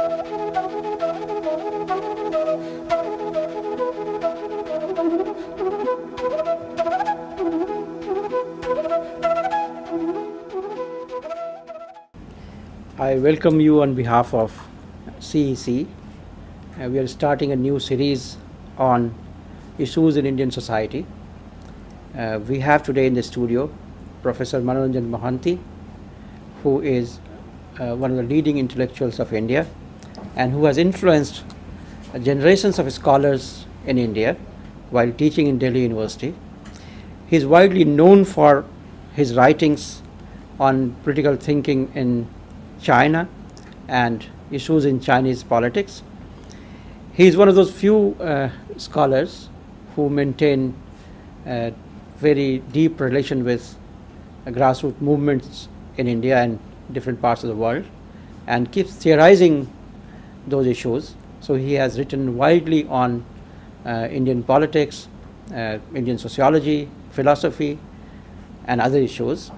I welcome you on behalf of CEC. We are starting a new series on issues in Indian society. We have today in the studio Professor Manoranjan Mohanty, who is one of the leading intellectuals of India and who has influenced generations of scholars in India while teaching in Delhi University. He is widely known for his writings on critical thinking in China and issues in Chinese politics. He is one of those few scholars who maintain a very deep relation with grassroots movements in India and different parts of the world and keeps theorizing those issues. So he has written widely on Indian politics, Indian sociology, philosophy and other issues.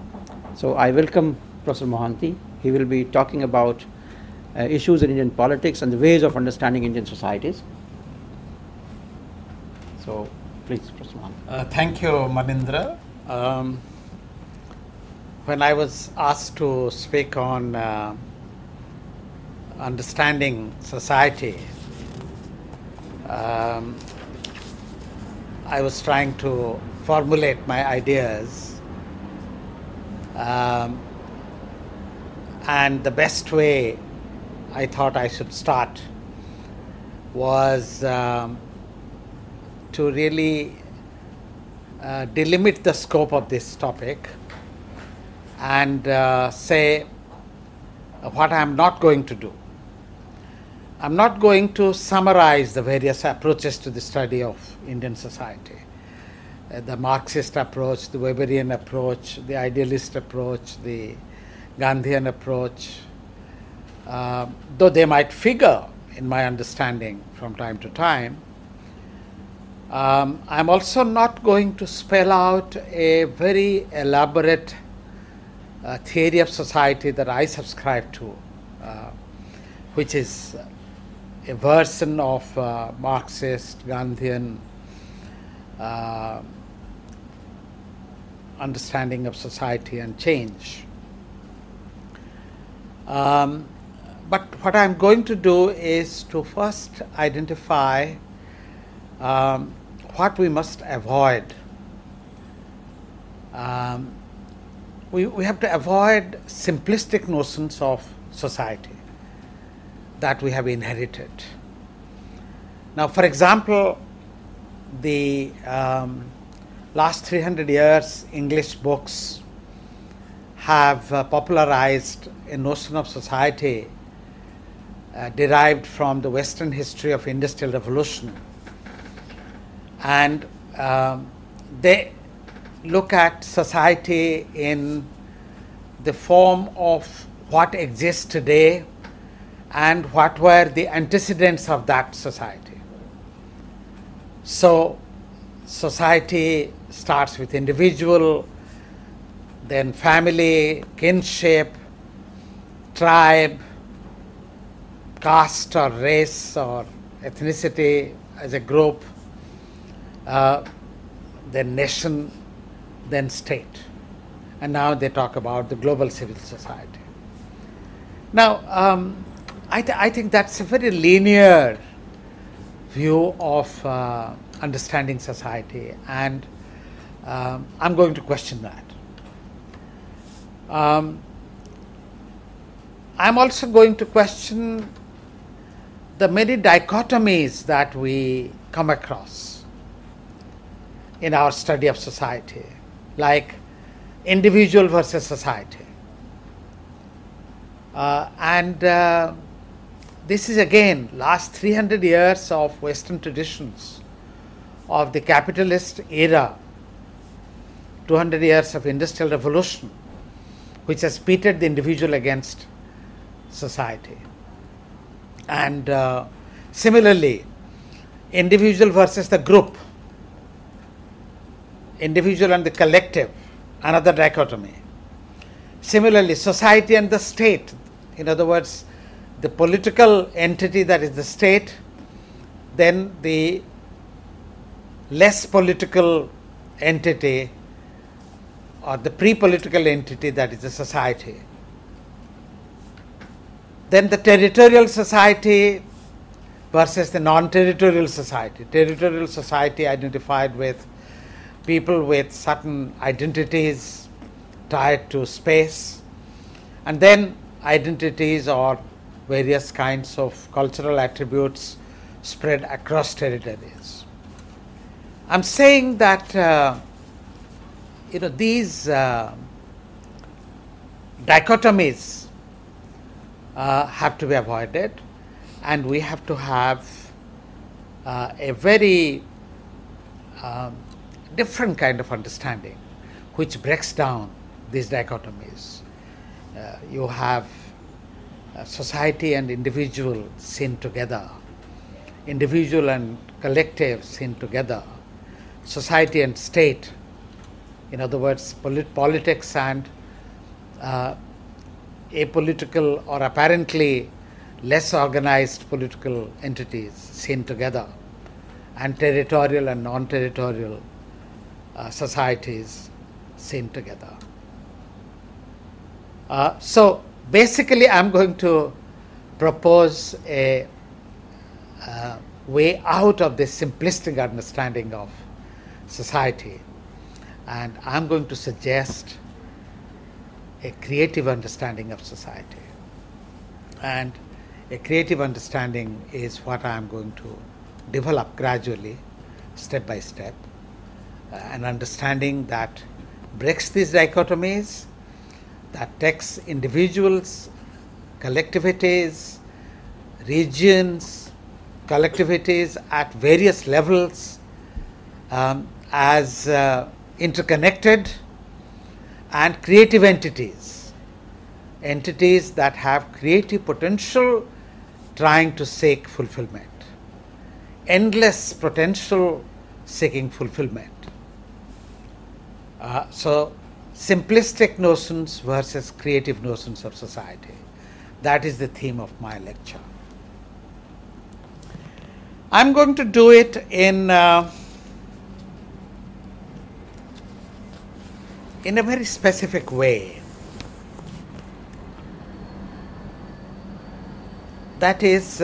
So I welcome Professor Mohanty. He will be talking about issues in Indian politics and the ways of understanding Indian societies. So, please, Professor Mohanty. Thank you, Manindra. When I was asked to speak on understanding society, I was trying to formulate my ideas. And the best way I thought I should start was to really delimit the scope of this topic and say what I am not going to do. I am not going to summarize the various approaches to the study of Indian society. The Marxist approach, the Weberian approach, the idealist approach, the Gandhian approach, though they might figure in my understanding from time to time, I'm also not going to spell out a very elaborate theory of society that I subscribe to, which is a version of Marxist, Gandhian understanding of society and change. But what I'm going to do is to first identify what we must avoid. We have to avoid simplistic notions of society that we have inherited. Now, for example, the last 300 years, English books have popularized a notion of society derived from the Western history of Industrial Revolution. And they look at society in the form of what exists today and what were the antecedents of that society. So, society starts with individual, then family, kinship, tribe, caste or race or ethnicity as a group, then nation, then state. And now they talk about the global civil society. Now, I think that's a very linear view of understanding society, and I'm going to question that. I'm also going to question the many dichotomies that we come across in our study of society, like individual versus society. This is again last 300 years of Western traditions of the capitalist era, 200 years of Industrial Revolution, which has pitted the individual against society. And similarly, individual versus the group, individual and the collective, another dichotomy. Similarly, society and the state, in other words, the political entity that is the state, then the less political entity or the pre-political entity that is the society. Then the territorial society versus the non-territorial society. Territorial society identified with people with certain identities tied to space, and then identities or various kinds of cultural attributes spread across territories. I'm saying that these dichotomies have to be avoided, and we have to have a very different kind of understanding which breaks down these dichotomies. You have society and individual seen together, individual and collective seen together, society and state, in other words, politics and apolitical or apparently less organized political entities seen together, and territorial and non-territorial societies seen together. So basically I'm going to propose a way out of this simplistic understanding of society, and I'm going to suggest a creative understanding of society. And a creative understanding is what I am going to develop gradually, step by step, an understanding that breaks these dichotomies, that takes individuals, collectivities, regions, collectivities at various levels as interconnected, and creative entities that have creative potential trying to seek fulfillment, endless potential seeking fulfillment. So simplistic notions versus creative notions of society. That is the theme of my lecture. I'm going to do it in a very specific way. That is,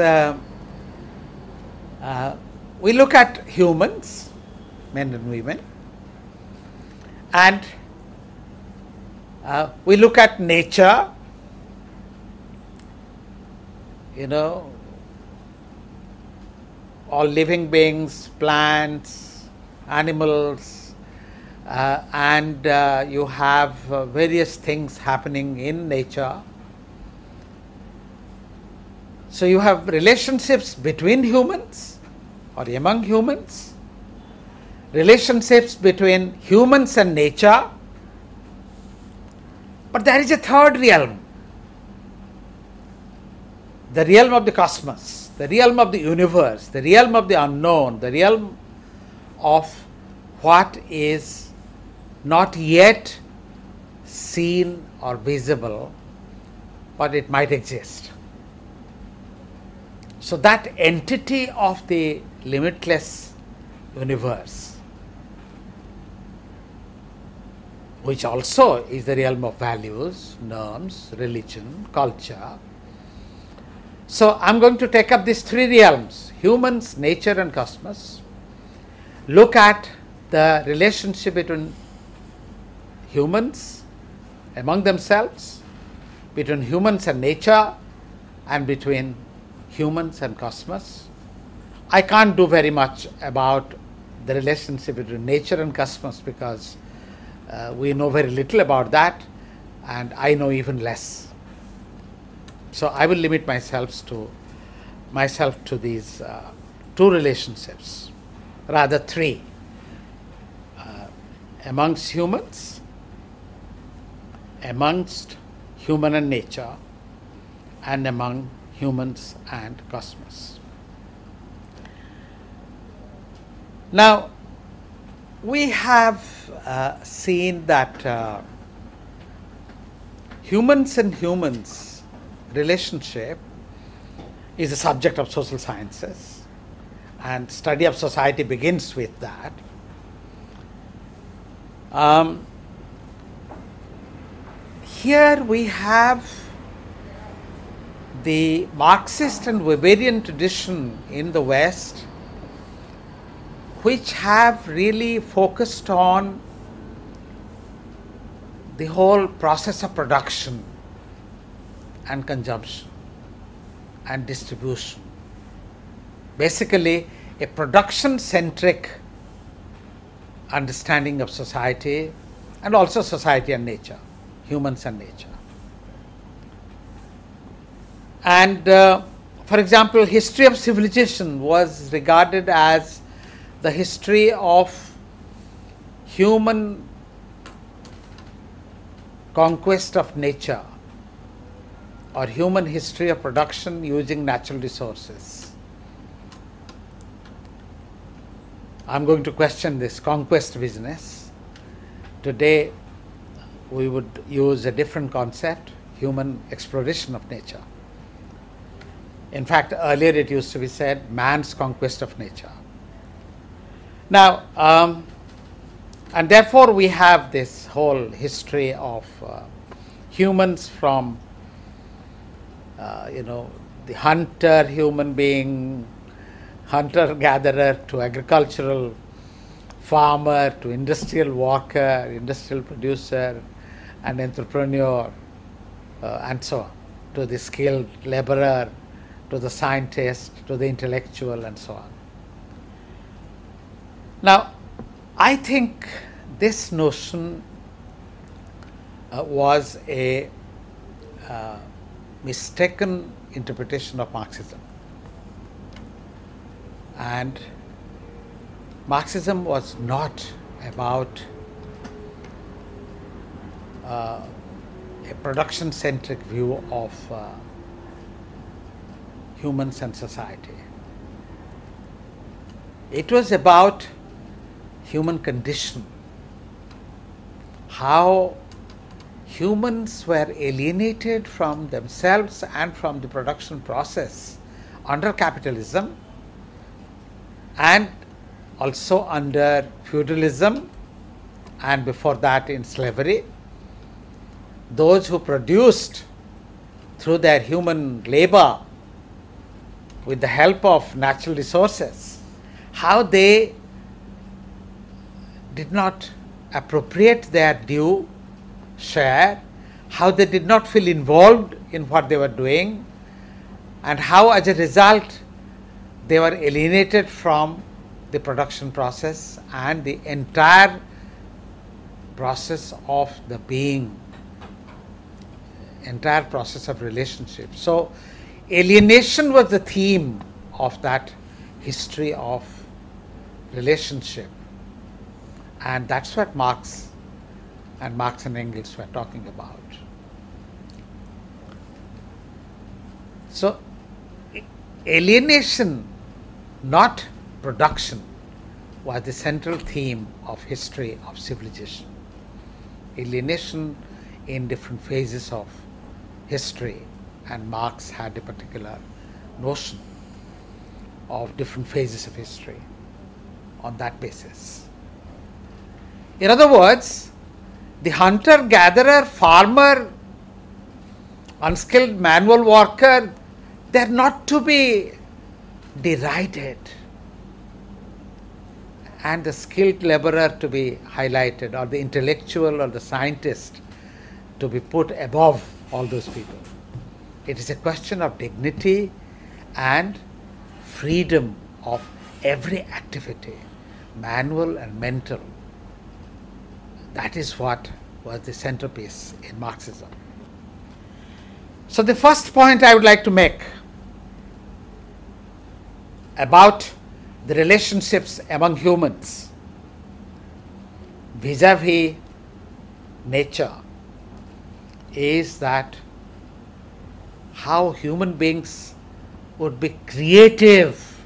we look at humans, men and women, and we look at nature, all living beings, plants, animals, and you have various things happening in nature. So you have relationships between humans or among humans, relationships between humans and nature, but there is a third realm, the realm of the cosmos, the realm of the universe, the realm of the unknown, the realm of what is not yet seen or visible, but it might exist. So that entity of the limitless universe, which also is the realm of values, norms, religion, culture. So I'm going to take up these three realms, humans, nature and cosmos, look at the relationship between humans among themselves, between humans and nature, and between humans and cosmos. I can't do very much about the relationship between nature and cosmos because we know very little about that, and I know even less. So I will limit myself to these two relationships, rather three, amongst humans, amongst human and nature, and among humans and cosmos. Now, we have seen that humans and humans relationship is the subject of social sciences, and study of society begins with that. Here we have the Marxist and Weberian tradition in the West, which have really focused on the whole process of production and consumption and distribution. Basically, a production-centric understanding of society, and also society and nature, humans and nature. And for example, history of civilization was regarded as the history of human conquest of nature, or human history of production using natural resources. I'm going to question this conquest business. Today, we would use a different concept, human exploration of nature. In fact, earlier it used to be said, man's conquest of nature. Now, and therefore we have this whole history of humans from, the hunter human being, hunter-gatherer, to agricultural farmer, to industrial worker, industrial producer, and entrepreneur, and so on, to the skilled laborer, to the scientist, to the intellectual, and so on. Now, I think this notion was a mistaken interpretation of Marxism. And Marxism was not about a production-centric view of humans and society. It was about human condition, how humans were alienated from themselves and from the production process under capitalism, and also under feudalism, and before that in slavery. Those who produced through their human labor with the help of natural resources, how they did not appropriate their due share, how they did not feel involved in what they were doing, and how as a result they were alienated from the production process and the entire process of the being, entire process of relationship. So alienation was the theme of that history of relationship, and that's what Marx and Engels were talking about. So alienation, not production, was the central theme of history of civilization. Alienation in different phases of history, and Marx had a particular notion of different phases of history on that basis. In other words, the hunter-gatherer, farmer, unskilled manual worker, they are not to be derided, and the skilled laborer to be highlighted, or the intellectual or the scientist to be put above all those people. It is a question of dignity and freedom of every activity, manual and mental. That is what was the centerpiece in Marxism. So the first point I would like to make about the relationships among humans vis-a-vis nature is that how human beings would be creative,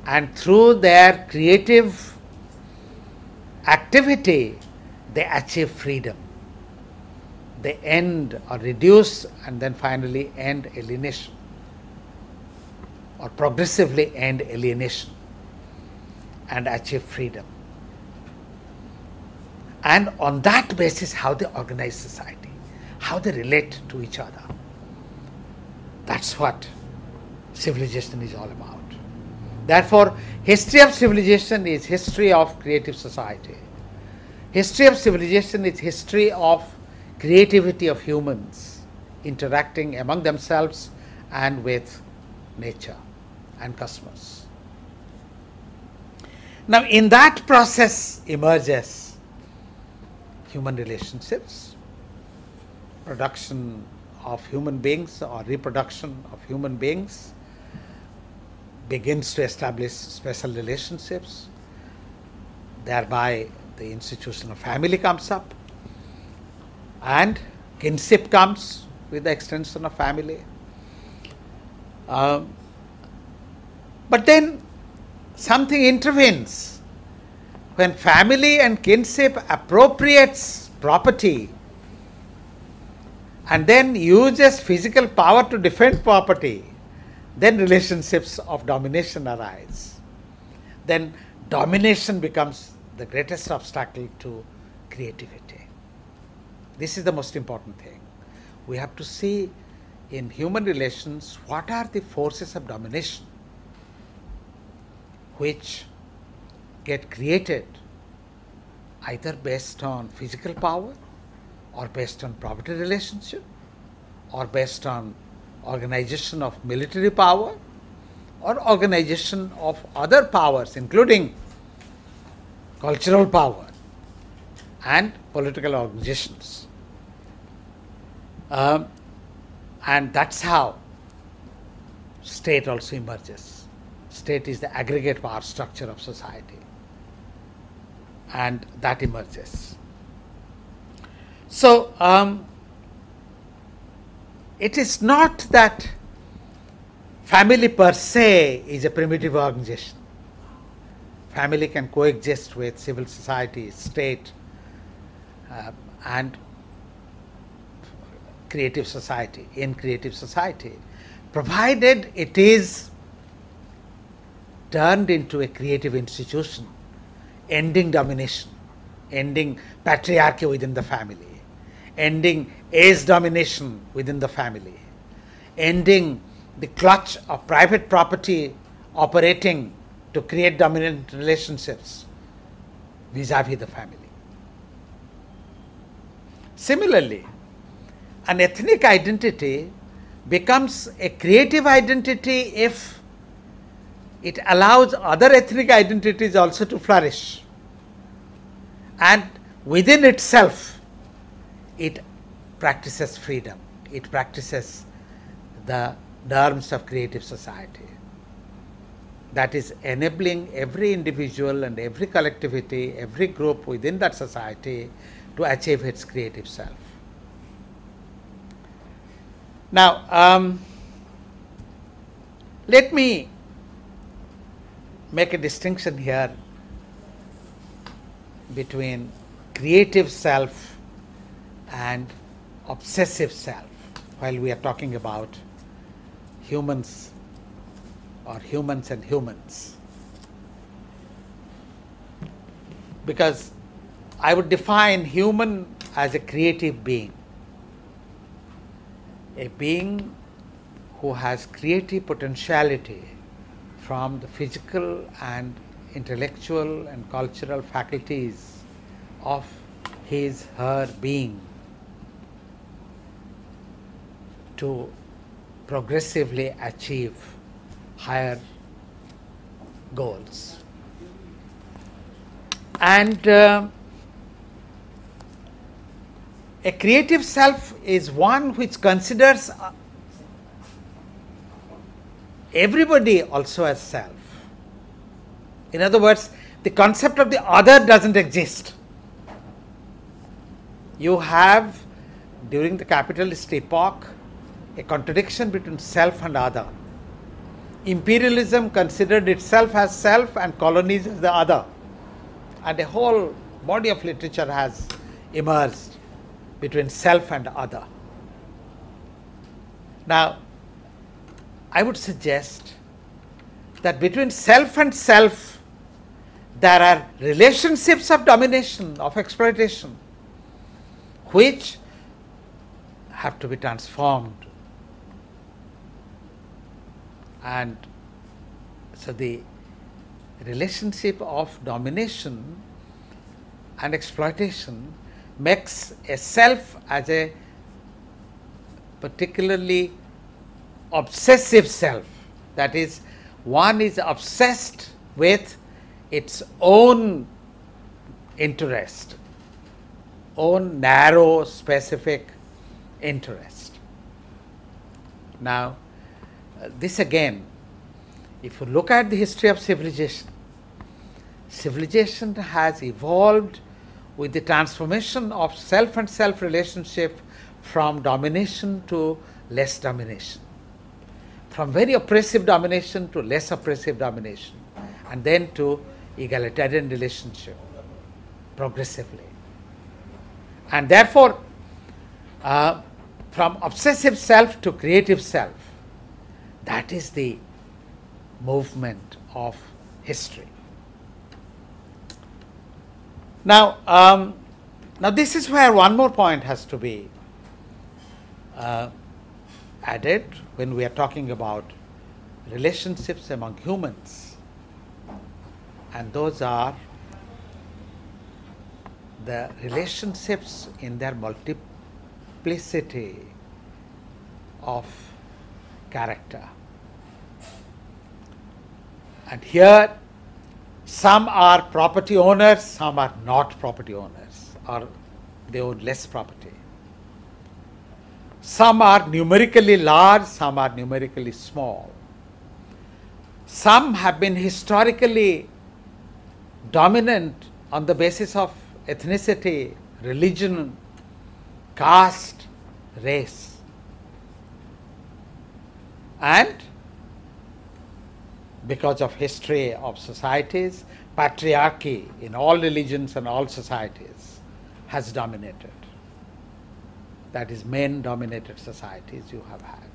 and through their creative activity they achieve freedom. They end or reduce and then finally end alienation. or progressively end alienation and achieve freedom. And on that basis, how they organize society, how they relate to each other. That's what civilization is all about. Therefore, history of civilization is history of creative society. History of civilization is history of creativity of humans interacting among themselves and with nature and cosmos. Now, in that process emerges human relationships, production of human beings or reproduction of human beings begins to establish special relationships. Thereby, the institution of family comes up, and kinship comes with the extension of family. But then something intervenes. When family and kinship appropriates property and then uses physical power to defend property, then relationships of domination arise. Then domination becomes the greatest obstacle to creativity. This is the most important thing. We have to see in human relations what are the forces of domination which get created either based on physical power or based on property relationship or based on organization of military power or organization of other powers including cultural power and political organizations. And that's how state also emerges. State is the aggregate power structure of society, and that emerges. So, it is not that family per se is a primitive organization. Family can coexist with civil society, state, and creative society, in creative society, provided it is turned into a creative institution, ending domination, ending patriarchy within the family, ending age domination within the family, ending the clutch of private property operating to create dominant relationships vis-a-vis the family. Similarly, an ethnic identity becomes a creative identity if it allows other ethnic identities also to flourish, and within itself it practices freedom, it practices the norms of creative society, that is enabling every individual and every collectivity, every group within that society to achieve its creative self. Now, let me make a distinction here between creative self and obsessive self while we are talking about humans or humans and humans. Because I would define human as a creative being, a being who has creative potentiality from the physical and intellectual and cultural faculties of his, her being to progressively achieve higher goals. And a creative self is one which considers everybody also as self. In other words, the concept of the other doesn't exist. You have, during the capitalist epoch, a contradiction between self and other. Imperialism considered itself as self and colonies as the other. And a whole body of literature has emerged between self and other. Now, I would suggest that between self and self there are relationships of domination, of exploitation, which have to be transformed. And so the relationship of domination and exploitation makes a self as a particularly obsessive self. That is, one is obsessed with its own interest, own narrow, specific interest. Now, this again, if you look at the history of civilization, civilization has evolved with the transformation of self and self relationship from domination to less domination, from very oppressive domination to less oppressive domination, and then to egalitarian relationship progressively. And therefore, from obsessive self to creative self, that is the movement of history. Now, now this is where one more point has to be added when we are talking about relationships among humans, and those are the relationships in their multiplicity of character. And here some are property owners, some are not property owners, or they own less property. Some are numerically large, some are numerically small. Some have been historically dominant on the basis of ethnicity, religion, caste, race. And because of history of societies, patriarchy in all religions and all societies has dominated. That is, men-dominated societies you have had.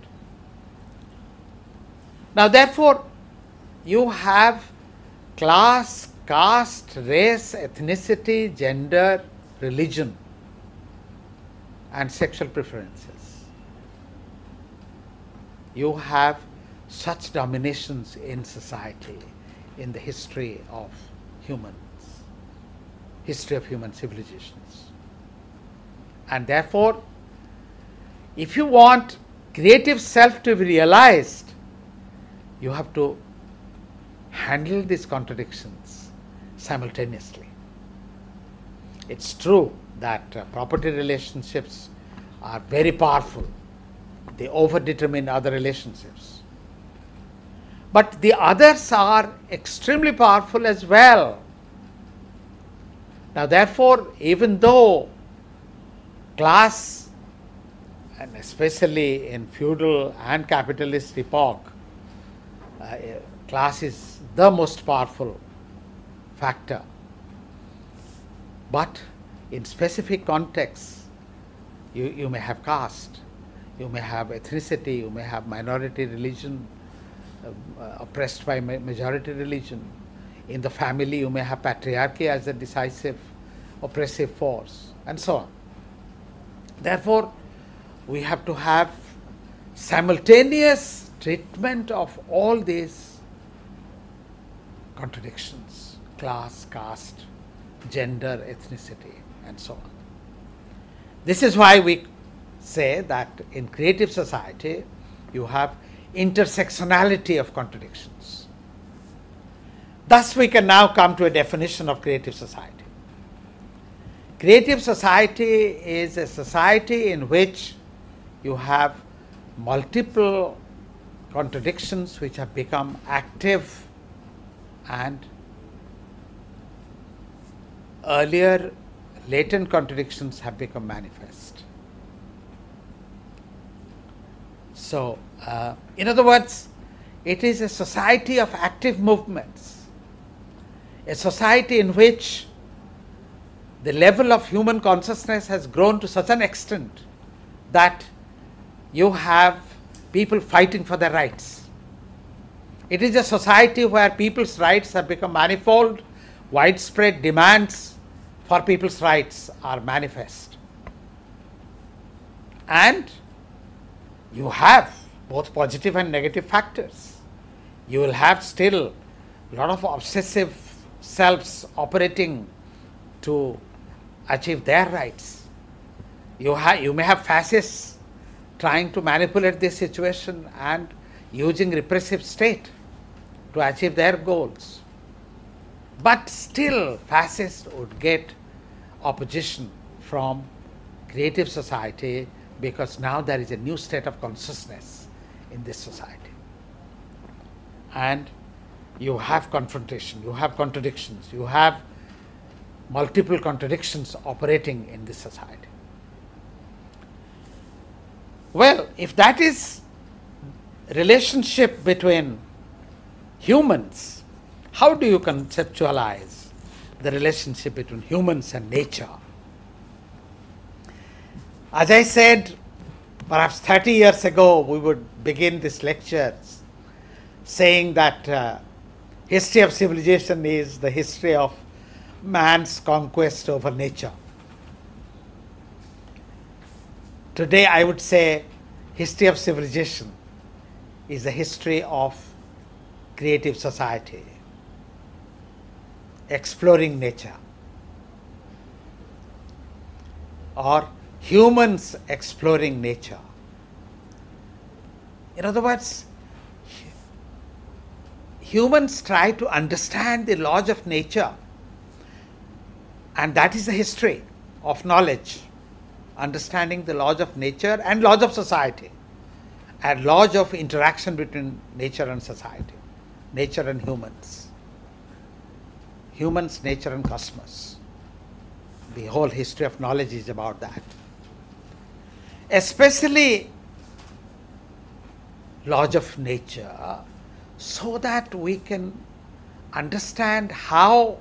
Now, therefore, you have class, caste, race, ethnicity, gender, religion, and sexual preferences. You have such dominations in society in the history of humans, history of human civilizations. And therefore, if you want creative self to be realized, you have to handle these contradictions simultaneously. It's true that property relationships are very powerful. They overdetermine other relationships. But the others are extremely powerful as well. Now, therefore, even though class, and especially in feudal and capitalist epoch, class is the most powerful factor. But in specific contexts, you may have caste, you may have ethnicity, you may have minority religion, oppressed by majority religion. In the family, you may have patriarchy as a decisive, oppressive force, and so on. Therefore, we have to have simultaneous treatment of all these contradictions: class, caste, gender, ethnicity, and so on. This is why we say that in creative society, you have intersectionality of contradictions. Thus, we can now come to a definition of creative society. Creative society is a society in which you have multiple contradictions which have become active, and earlier latent contradictions have become manifest. So, in other words, it is a society of active movements, a society in which the level of human consciousness has grown to such an extent that you have people fighting for their rights, It is a society where people's rights have become manifold, widespread demands for people's rights are manifest. And you have both positive and negative factors. You will have still a lot of obsessive selves operating to achieve their rights. You may have fascists trying to manipulate this situation and using repressive state to achieve their goals. But still fascists would get opposition from creative society, because now there is a new state of consciousness in this society. And you have confrontation, you have contradictions, you have multiple contradictions operating in this society. Well, if that is relationship between humans, how do you conceptualize the relationship between humans and nature? As I said, perhaps 30 years ago, we would begin these lectures saying that history of civilization is the history of man's conquest over nature. Today, I would say history of civilization is the history of creative society, exploring nature, or humans exploring nature. In other words, humans try to understand the laws of nature, and that is the history of knowledge, understanding the laws of nature and laws of society, and laws of interaction between nature and society, nature and humans, nature and cosmos. The whole history of knowledge is about that. Especially laws of nature, so that we can understand how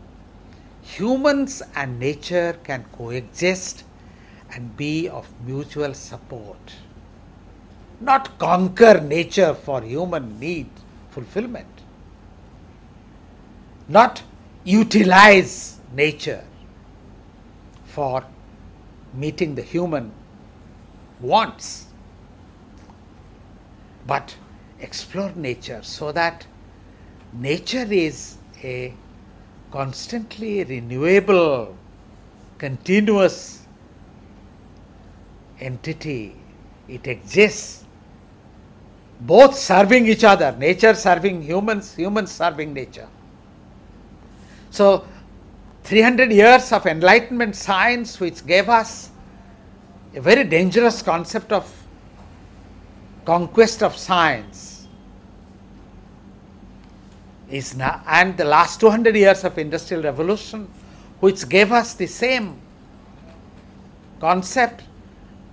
humans and nature can coexist and be of mutual support. Not conquer nature for human need fulfillment. Not utilize nature for meeting the human wants, but explore nature so that nature is a constantly renewable, continuous entity. It exists, both serving each other, nature serving humans, humans serving nature. So 300 years of enlightenment science, which gave us a very dangerous concept of conquest of science, is now, and the last 200 years of industrial revolution, which gave us the same concept,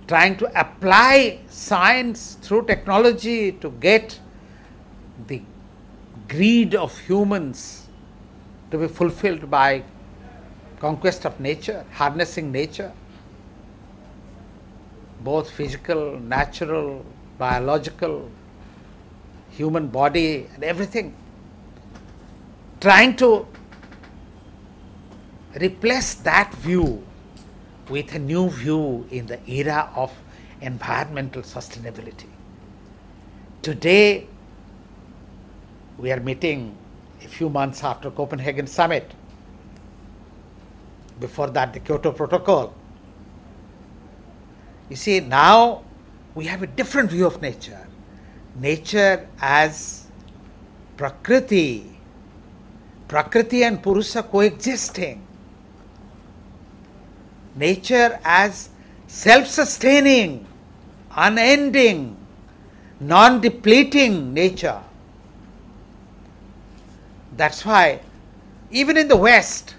trying to apply science through technology to get the greed of humans to be fulfilled by conquest of nature, harnessing nature, both physical, natural, biological, human body and everything, trying to replace that view with a new view in the era of environmental sustainability. Today, we are meeting a few months after Copenhagen summit. Before that, the Kyoto Protocol. You see, now we have a different view of nature. Nature as Prakriti. Prakriti and Purusha coexisting. Nature as self-sustaining, unending, non-depleting nature. That's why, even in the West,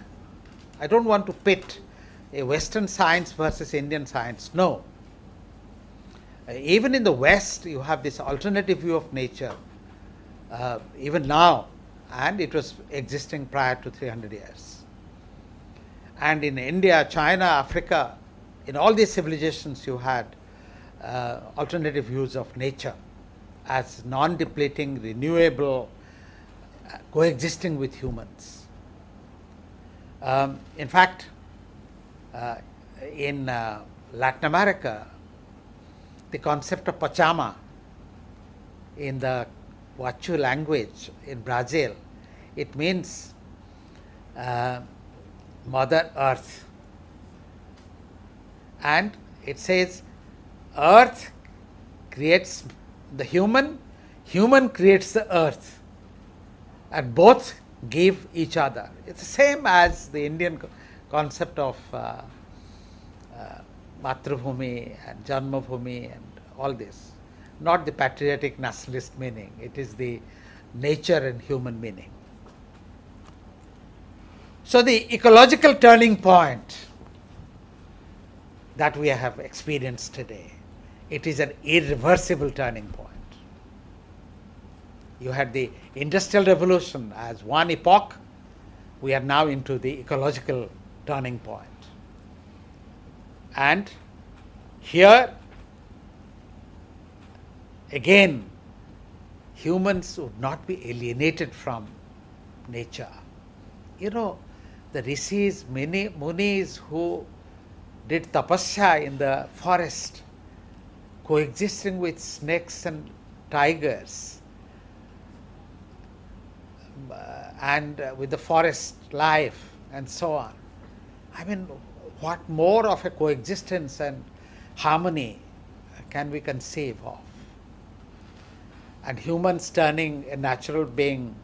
I don't want to pit a Western science versus Indian science. No. Even in the West, you have this alternative view of nature, even now, and it was existing prior to 300 years. And in India, China, Africa, in all these civilizations, you had alternative views of nature as non-depleting, renewable, coexisting with humans. In fact, in Latin America, the concept of Pachama in the Quechua language in Brazil, it means Mother Earth. And it says Earth creates the human, human creates the earth, and both give each other. It's the same as the Indian concept of Matrubhumi and Janmabhumi and all this. Not the patriotic nationalist meaning, it is the nature and human meaning. So the ecological turning point that we have experienced today, it is an irreversible turning point. You had the Industrial Revolution as one epoch, we are now into the ecological turning point. And here, again, humans would not be alienated from nature. You know, the rishis, munis who did tapasya in the forest, coexisting with snakes and tigers, and with the forest life and so on. I mean, what more of a coexistence and harmony can we conceive of? And humans turning a natural being.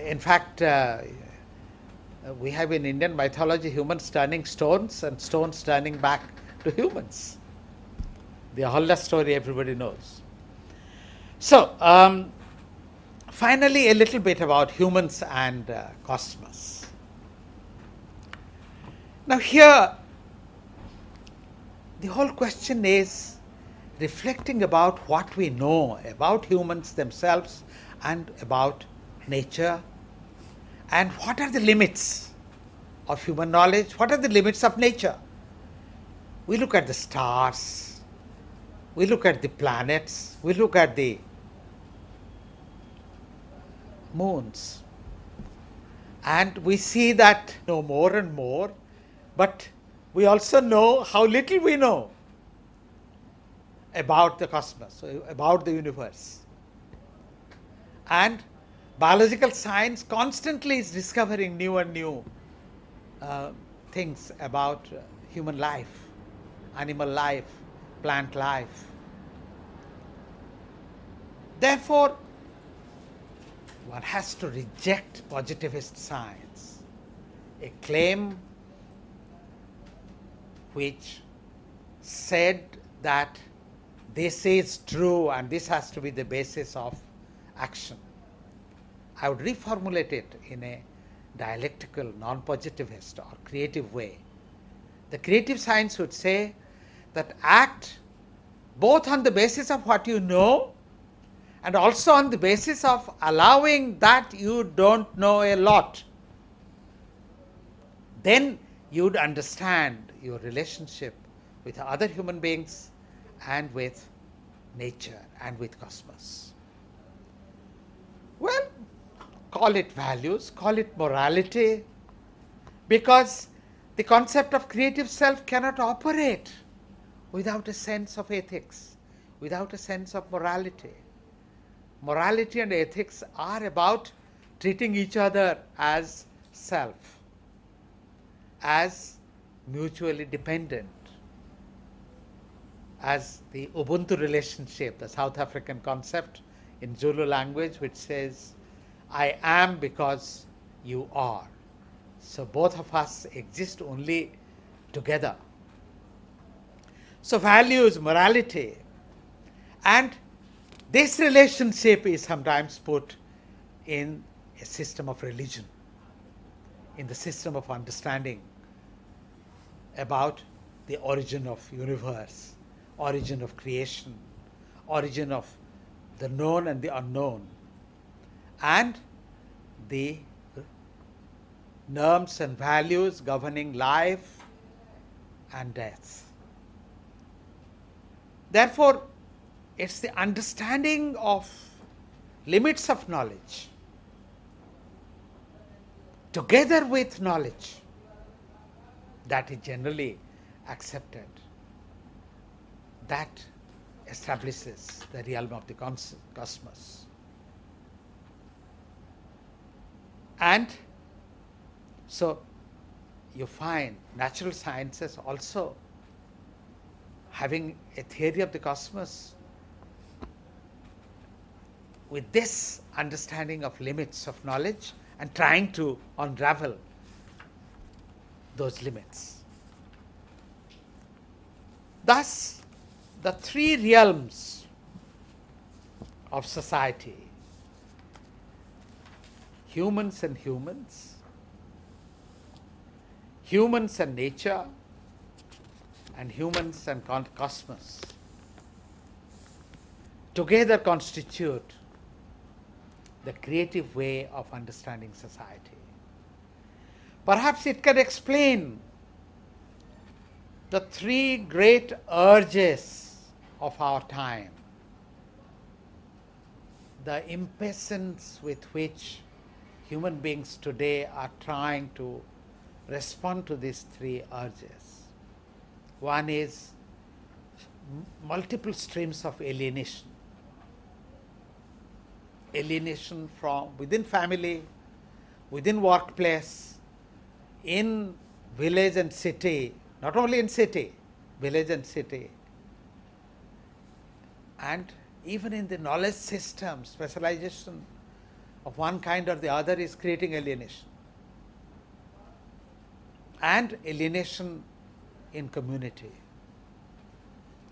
In fact, we have in Indian mythology humans turning stones and stones turning back to humans. The Ahalla story everybody knows. So, finally a little bit about humans and cosmos. Now here, the whole question is reflecting about what we know about humans themselves and about nature, and what are the limits of human knowledge, what are the limits of nature. We look at the stars, we look at the planets, we look at the moons, and we see that know more and more, but we also know how little we know about the cosmos, about the universe. And biological science constantly is discovering new and new things about human life, animal life, plant life. Therefore, one has to reject positivist science, a claim which said that this is true and this has to be the basis of action. I would reformulate it in a dialectical, non-positivist or creative way. The creative science would say that act both on the basis of what you know and also on the basis of allowing that you don't know a lot. Then you would understand your relationship with other human beings and with nature and with cosmos. Well, call it values, call it morality, because the concept of creative self cannot operate without a sense of ethics, without a sense of morality. Morality and ethics are about treating each other as self, as mutually dependent, as the Ubuntu relationship, the South African concept in Zulu language, which says, I am because you are. So both of us exist only together. So values, morality, and this relationship is sometimes put in a system of religion, in the system of understanding about the origin of universe, origin of creation, origin of the known and the unknown, and the norms and values governing life and death. Therefore, it's the understanding of limits of knowledge together with knowledge that is generally accepted, that establishes the realm of the cosmos. And so you find natural sciences also having a theory of the cosmos with this understanding of limits of knowledge and trying to unravel those limits. Thus, the three realms of society, humans and humans, humans and nature, and humans and cosmos, together constitute the creative way of understanding society. Perhaps it can explain the three great urges of our time, the impatience with which human beings today are trying to respond to these three urges. One is multiple streams of alienation. Alienation from within family, within workplace, in village and city, not only in city, village and city, and even in the knowledge system, specialization of one kind or the other is creating alienation. And alienation in community.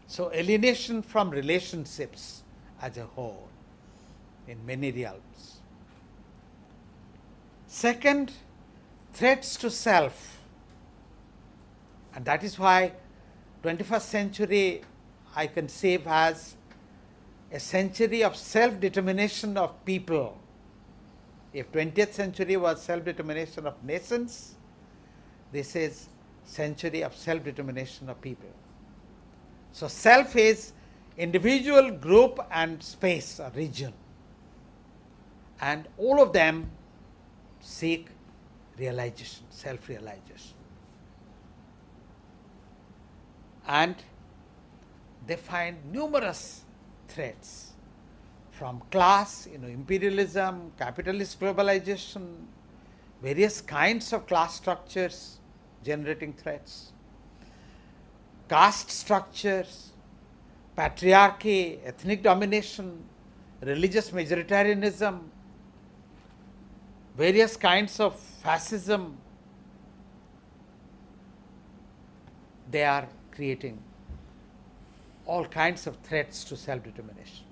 So alienation from relationships as a whole in many realms. Second, threats to self. And that is why 21st century I conceive as a century of self-determination of people. If 20th century was self-determination of nations, this is century of self-determination of people. So self is individual, group and space or region. And all of them seek realization, self-realization. And they find numerous threats from class, imperialism, capitalist globalization, various kinds of class structures generating threats, caste structures, patriarchy, ethnic domination, religious majoritarianism, various kinds of fascism. They are creating all kinds of threats to self-determination.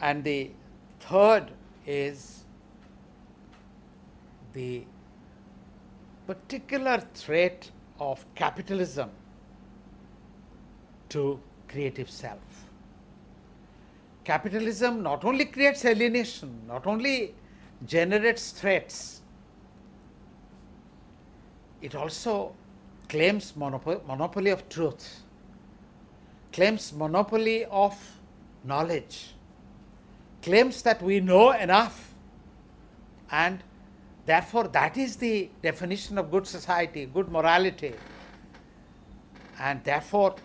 And the third is the particular threat of capitalism to creative self. Capitalism not only creates alienation, not only generates threats, it also claims monopoly of truth, claims monopoly of knowledge, claims that we know enough, and therefore that is the definition of good society, good morality, and therefore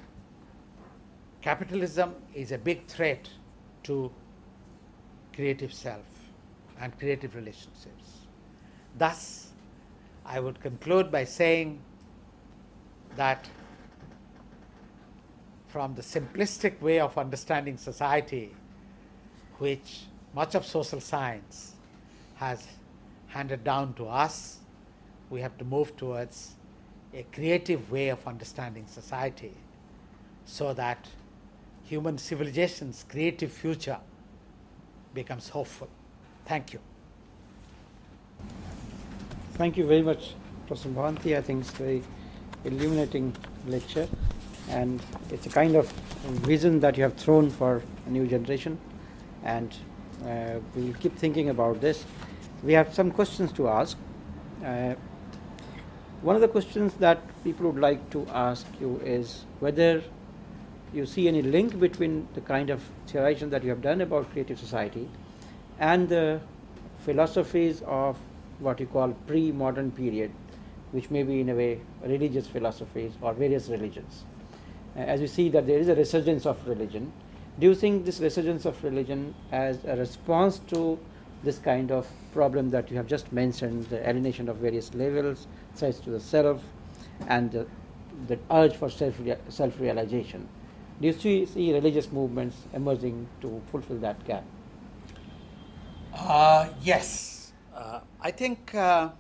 capitalism is a big threat to creative self and creative relationships. Thus, I would conclude by saying that from the simplistic way of understanding society, which much of social science has handed down to us, we have to move towards a creative way of understanding society so that human civilization's creative future becomes hopeful. Thank you. Thank you very much, Professor Mohanty. I think it's a very illuminating lecture, and it's a kind of vision that you have thrown for a new generation, and we'll keep thinking about this. We have some questions to ask. One of the questions that people would like to ask you is whether you see any link between the kind of theorization that you have done about creative society and the philosophies of what you call pre-modern period, which may be in a way religious philosophies or various religions. As we see that there is a resurgence of religion, do you think this resurgence of religion as a response to this kind of problem that you have just mentioned, the alienation of various levels, threats to the self, and the urge for self-realization? Do you see religious movements emerging to fulfill that gap? Yes. I think the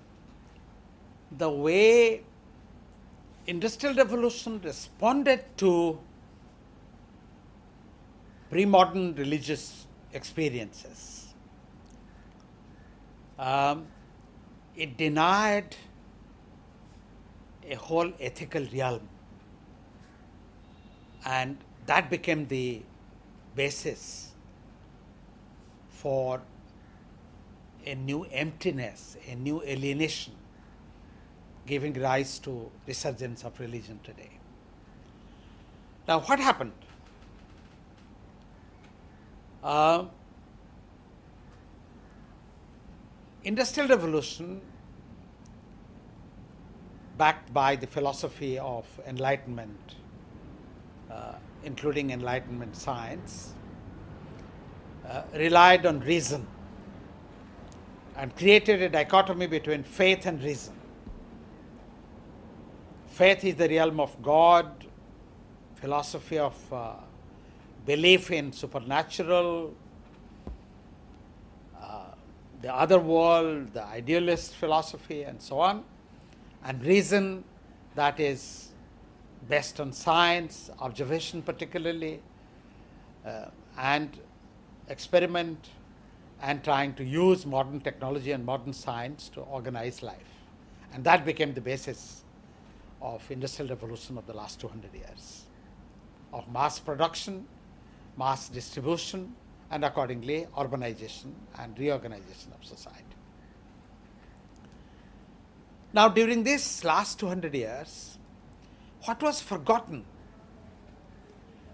way Industrial Revolution responded to pre-modern religious experiences, it denied a whole ethical realm, and that became the basis for a new emptiness, a new alienation, giving rise to resurgence of religion today. Now, what happened? Industrial Revolution, backed by the philosophy of enlightenment, including Enlightenment science, relied on reason and created a dichotomy between faith and reason. Faith is the realm of God, philosophy of belief in supernatural, the other world, the idealist philosophy, and so on, and reason that is based on science, observation particularly, and experiment, and trying to use modern technology and modern science to organize life. And that became the basis of Industrial Revolution of the last 200 years, of mass production, mass distribution, and accordingly urbanization and reorganization of society. Now, during this last 200 years, what was forgotten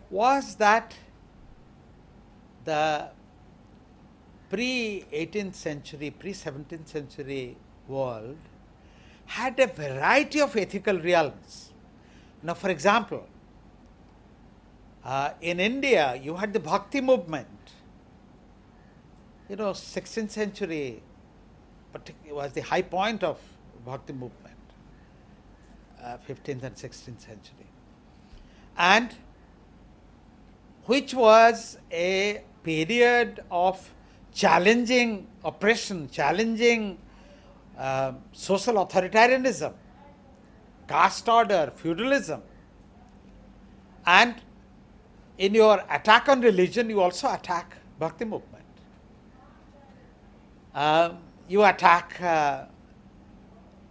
was that the pre-18th century, pre-17th century world had a variety of ethical realms. Now, for example, in India, you had the Bhakti movement. 16th century was the high point of Bhakti movement, 15th and 16th century, and which was a period of challenging oppression, challenging social authoritarianism, caste order, feudalism. And in your attack on religion, you also attack Bhakti movement. You attack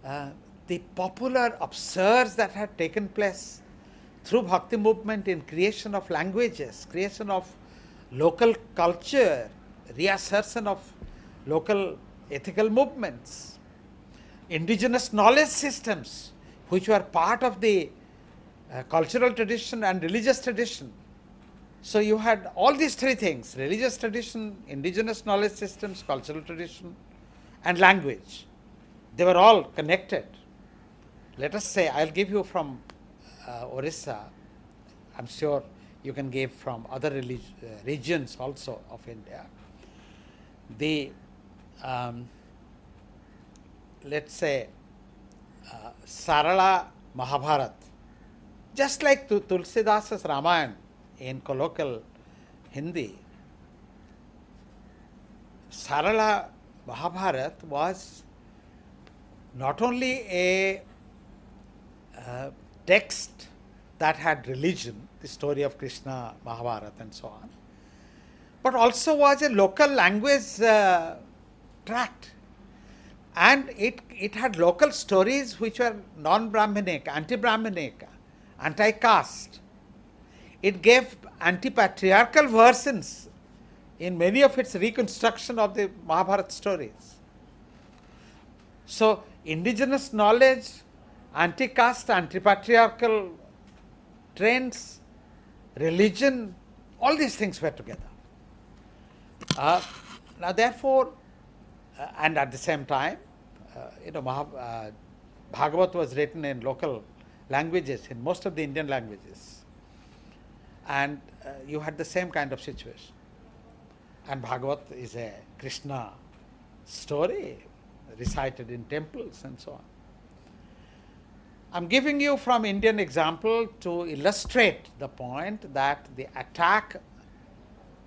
the popular upsurge that had taken place through Bhakti movement in creation of languages, creation of local culture, reassertion of local ethical movements, indigenous knowledge systems, which were part of the cultural tradition and religious tradition. So you had all these three things: religious tradition, indigenous knowledge systems, cultural tradition, and language. They were all connected. Let us say, I'll give you from Orissa. I'm sure you can give from other regions also of India. The let's say Sarala Mahabharat, just like Tulsidasa's Ramayana in colloquial Hindi, Sarala Mahabharat was not only a text that had religion, the story of Krishna, Mahabharat and so on, but also was a local language tract. And it had local stories which were non-Brahminic, anti-Brahminic, anti-caste. It gave anti-patriarchal versions in many of its reconstruction of the Mahabharata stories. So, indigenous knowledge, anti-caste, anti-patriarchal trends, religion, all these things were together. Now, therefore, and at the same time, Bhagavat was written in local languages, in most of the Indian languages. And you had the same kind of situation. And Bhagavat is a Krishna story recited in temples and so on. I'm giving you from Indian example to illustrate the point that the attack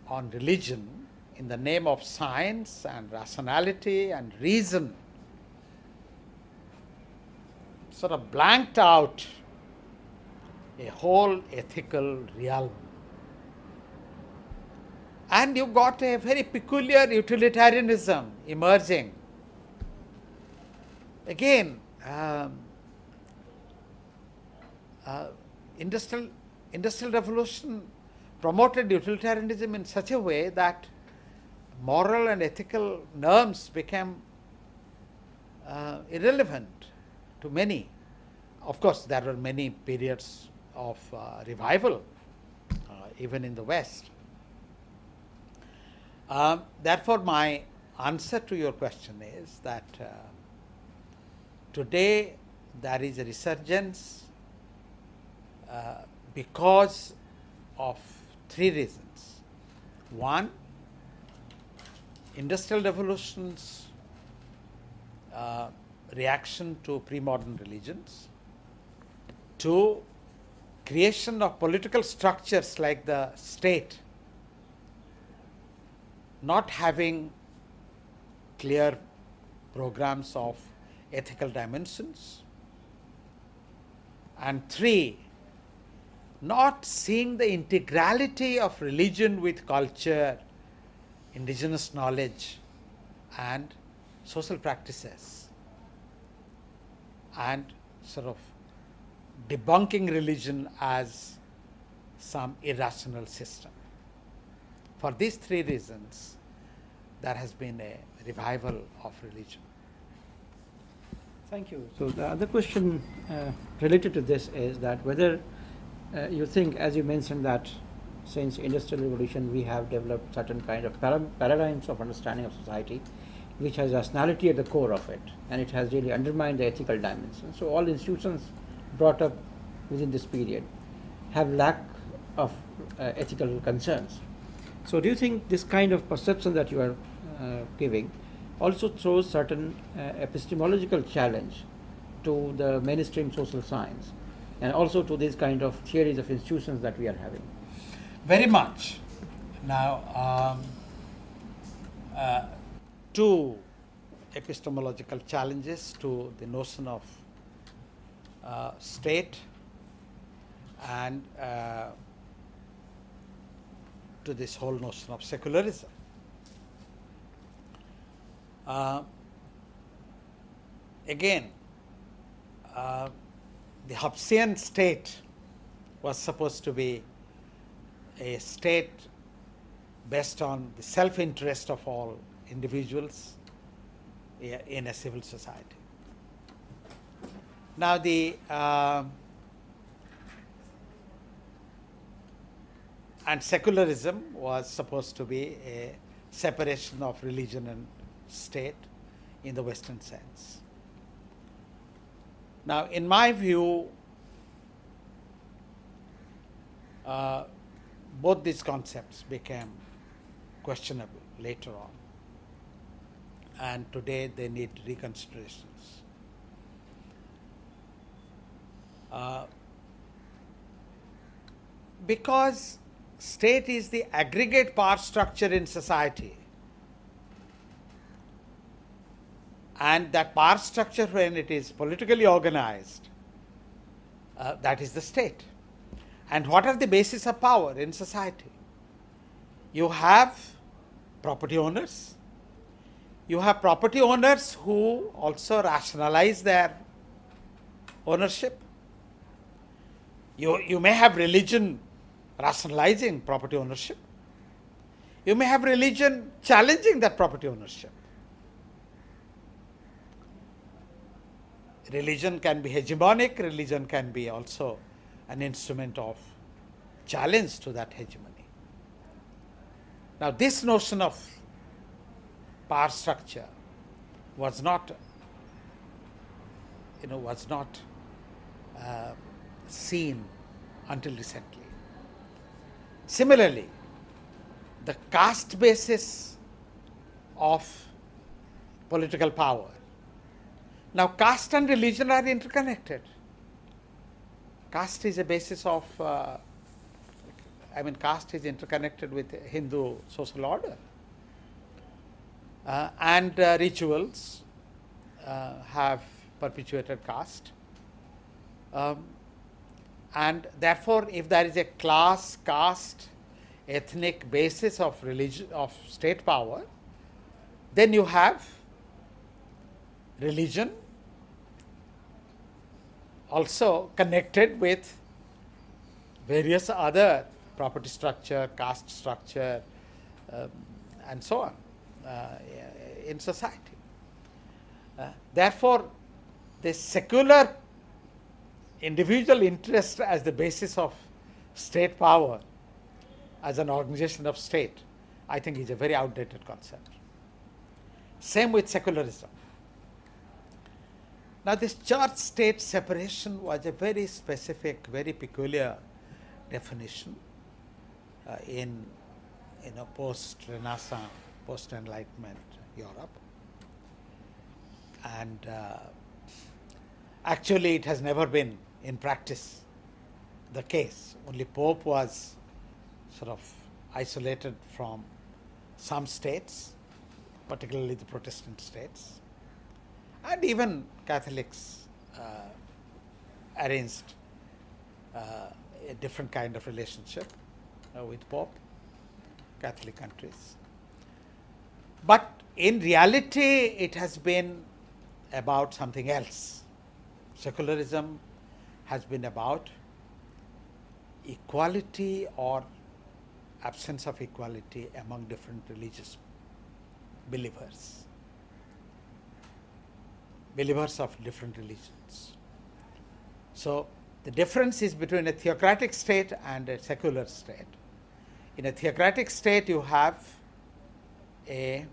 on religion in the name of science and rationality and reason sort of blanked out a whole ethical realm. And you got a very peculiar utilitarianism emerging. Again, industrial revolution promoted utilitarianism in such a way that moral and ethical norms became irrelevant to many. Of course, there were many periods of revival, even in the West. Therefore, my answer to your question is that today there is a resurgence because of three reasons. One, industrial revolution's reaction to pre-modern religions. Two, creation of political structures like the state not having clear programs of ethical dimensions. And three, not seeing the integrality of religion with culture, indigenous knowledge, and social practices, and sort of debunking religion as some irrational system. For these three reasons, there has been a revival of religion. Thank you. So the other question related to this is that whether you think, as you mentioned, that since industrial revolution we have developed certain kind of paradigms of understanding of society which has rationality at the core of it, and it has really undermined the ethical dimension. So all institutions brought up within this period have lack of ethical concerns. So do you think this kind of perception that you are giving also throws certain epistemological challenge to the mainstream social science and also to these kind of theories of institutions that we are having? Very much. Now, two epistemological challenges to the notion of state and to this whole notion of secularism. Again, the Hobbesian state was supposed to be a state based on the self-interest of all individuals in a civil society. Now, the and secularism was supposed to be a separation of religion and state in the Western sense. Now, in my view, both these concepts became questionable later on, and today they need reconsiderations. Because state is the aggregate power structure in society, and that power structure, when it is politically organized, that is the state. And what are the bases of power in society? You have property owners. You have property owners who also rationalize their ownership. You may have religion rationalizing property ownership. You may have religion challenging that property ownership. Religion can be hegemonic, religion can be also an instrument of challenge to that hegemony. Now, this notion of power structure was not, was not seen until recently. Similarly, the caste basis of political power. Now, caste and religion are interconnected. Caste is a basis of, caste is interconnected with Hindu social order. And rituals have perpetuated caste. And therefore, if there is a class, caste, ethnic basis of religion, of state power, then you have religion also connected with various other property structure, caste structure, and so on in society. Therefore, the secular individual interest as the basis of state power as an organization of state, I think is a very outdated concept. Same with secularism. Now, this church-state separation was a very specific, very peculiar definition in post-Renaissance, post-Enlightenment Europe. And actually, it has never been in practice the case. Only Pope was sort of isolated from some states, particularly the Protestant states, and even Catholics arranged a different kind of relationship with Pope, Catholic countries. But in reality, it has been about something else. Secularism has been about equality or absence of equality among different religious believers of different religions. So, the difference is between a theocratic state and a secular state. In a theocratic state, you have a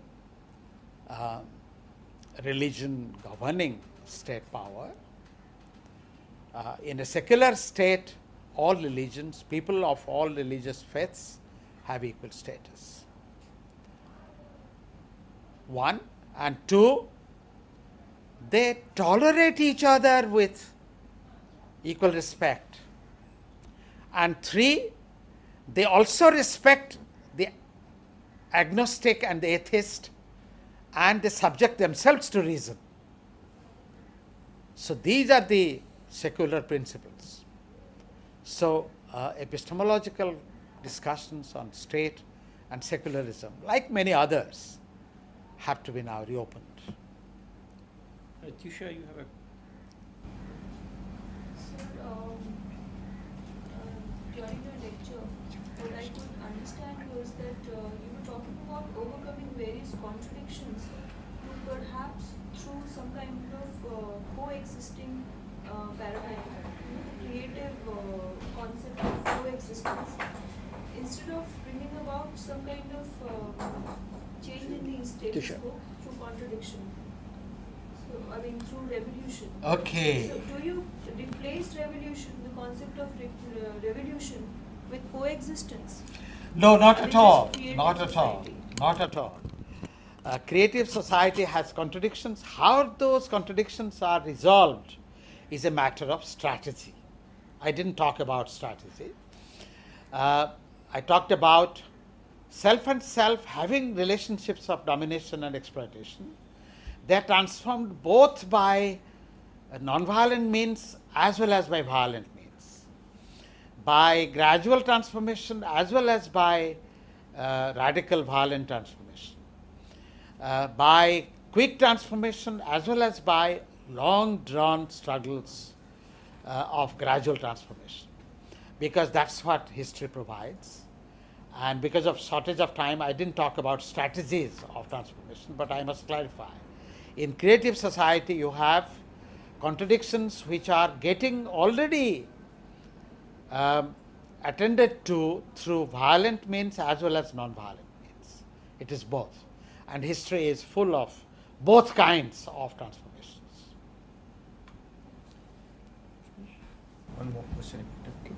religion governing state power. In a secular state, all religions, people of all religious faiths have equal status. One, and two, they tolerate each other with equal respect. And three, they also respect the agnostic and the atheist, and they subject themselves to reason. So these are the secular principles. So epistemological discussions on state and secularism, like many others, have to be now reopened. Tusha, you have a... Sir, during your lecture, what I could understand was that you were talking about overcoming various contradictions to perhaps through some kind of coexisting paradigm, the creative concept of coexistence, instead of bringing about some kind of change in the status quo through contradiction. So, through revolution. Okay. So, do you replace revolution, the concept of revolution, with coexistence? No, not at all. Not at all. Not at all. Creative society has contradictions. How those contradictions are resolved is a matter of strategy. I didn't talk about strategy. I talked about self and self having relationships of domination and exploitation. They are transformed both by non-violent means as well as by violent means, by gradual transformation as well as by radical violent transformation, by quick transformation as well as by long-drawn struggles of gradual transformation, because that's what history provides. And because of shortage of time, I didn't talk about strategies of transformation, but I must clarify. In creative society, you have contradictions which are getting already attended to through violent means as well as non-violent means. It is both. And history is full of both kinds of transformations. One more question. Okay.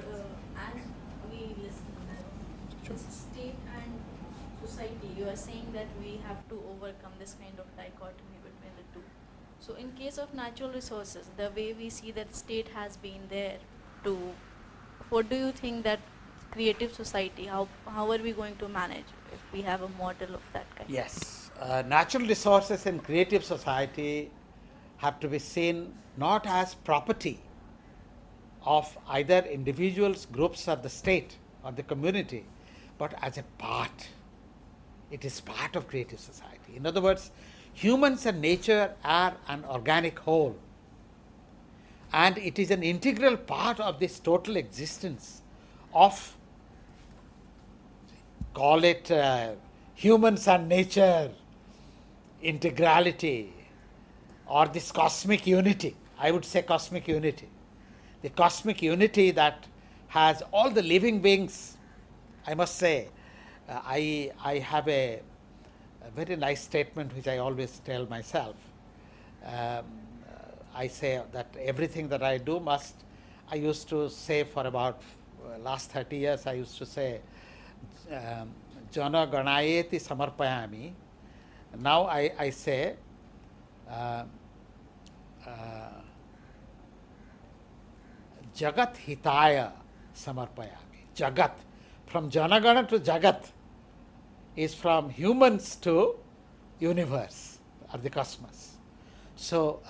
Sir, as we listen that Sure. this state and society, you are saying that we have to overcome this kind of dichotomy between the two. So in case of natural resources, the way we see that state has been there to, what do you think that creative society, how are we going to manage if we have a model of that kind? Yes, natural resources in creative society have to be seen not as property of either individuals, groups, or the state or the community, but as a part. It is part of creative society. In other words, humans and nature are an organic whole, and it is an integral part of this total existence of, call it humans and nature integrality, or this cosmic unity. I would say cosmic unity. The cosmic unity that has all the living beings. I must say, I have a very nice statement which I always tell myself. I say that everything that I do must, I used to say for about last 30 years, I used to say, Jana Ganayeti Samarpayami. Now I say, Jagat Hitaya Samarpayami. Jagat. From Janagana to Jagat is from humans to universe or the cosmos. So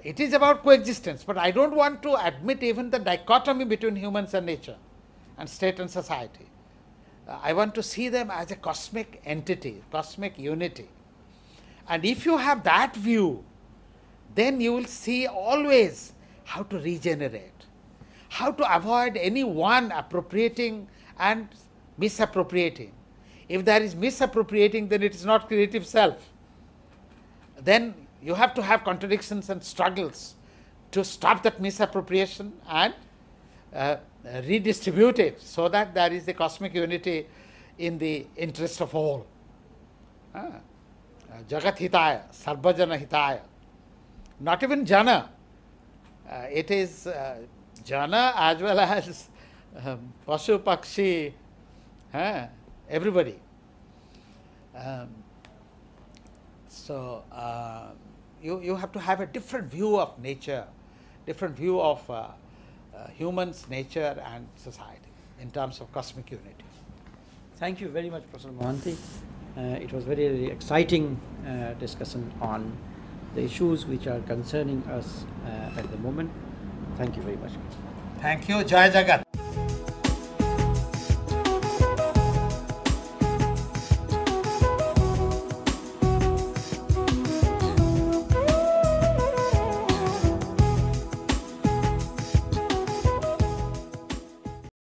it is about coexistence, but I don't want to admit even the dichotomy between humans and nature and state and society. I want to see them as a cosmic entity, cosmic unity. And if you have that view, then you will see always how to regenerate, how to avoid any one appropriating and misappropriating. If there is misappropriating, then it is not creative self. Then you have to have contradictions and struggles to stop that misappropriation and redistribute it so that there is the cosmic unity in the interest of all. Jagat Hitaya, Sarvajana Hitaya. Not even Jana. It is Jana as well as Pashu, Pakshi, everybody. So you have to have a different view of nature, different view of humans, nature and society in terms of cosmic unity. Thank you very much, Professor Mohanty. It was very, very exciting discussion on the issues which are concerning us at the moment. Thank you very much. Thank you. Jai Jagat.